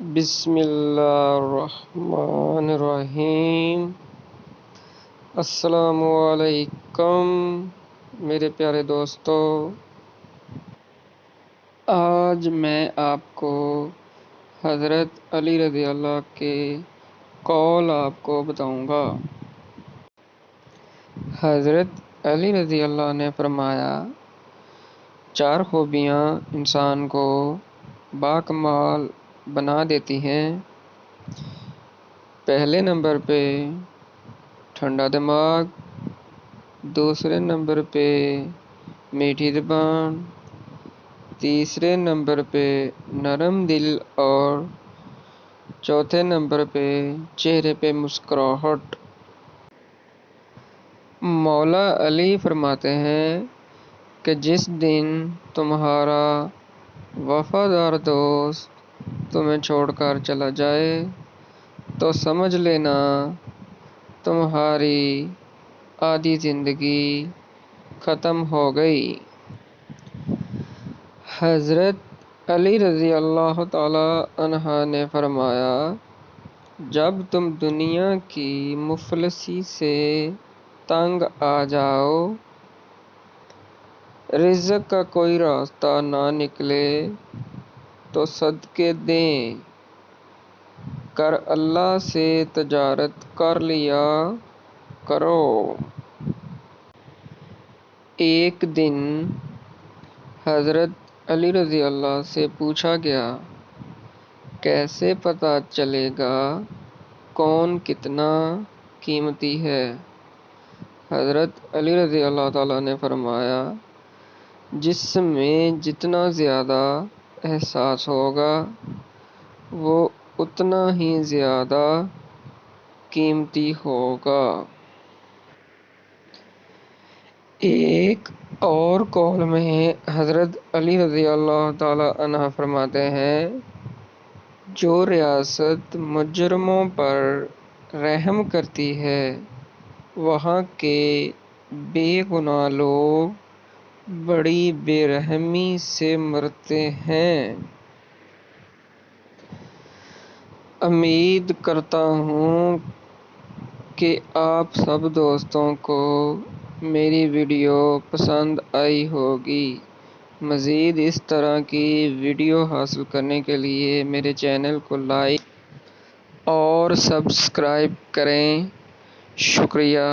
بسم اللہ الرحمن الرحیم۔ السلام علیکم میرے پیارے دوستو، آج میں آپ کو حضرت علی رضی اللہ کے قول آپ کو بتاؤں گا۔ حضرت علی رضی اللہ نے فرمایا، 4 خوبیاں انسان کو باکمال بنا دیتی ہیں۔ پہلے نمبر پہ ٹھنڈا دماغ، دوسرے نمبر پہ میٹھی زبان، تیسرے نمبر پہ نرم دل اور چوتھے نمبر پہ چہرے پہ مسکراہٹ۔ مولا علی فرماتے ہیں کہ جس دن تمہارا وفادار دوست تمہیں چھوڑ کر چلا جائے تو سمجھ لینا تمہاری آدھی زندگی ختم ہو گئی۔ حضرت علی رضی اللہ تعالی عنہ نے فرمایا، جب تم دنیا کی مفلسی سے تنگ آ جاؤ، رزق کا کوئی راستہ نہ نکلے تو صدقے دیں کر اللہ سے تجارت کر لیا کرو۔ ایک دن حضرت علی رضی اللہ سے پوچھا گیا، کیسے پتہ چلے گا کون کتنا قیمتی ہے؟ حضرت علی رضی اللہ تعالیٰ نے فرمایا، جس میں جتنا زیادہ احساس ہوگا وہ اتنا ہی زیادہ قیمتی ہوگا۔ ایک اور قول میں حضرت علی رضی اللہ تعالیٰ عنہ فرماتے ہیں، جو ریاست مجرموں پر رحم کرتی ہے وہاں کے بے گناہ لوگ بڑی بے رحمی سے مرتے ہیں۔ امید کرتا ہوں کہ آپ سب دوستوں کو میری ویڈیو پسند آئی ہوگی۔ مزید اس طرح کی ویڈیو حاصل کرنے کے لیے میرے چینل کو لائک اور سبسکرائب کریں۔ شکریہ۔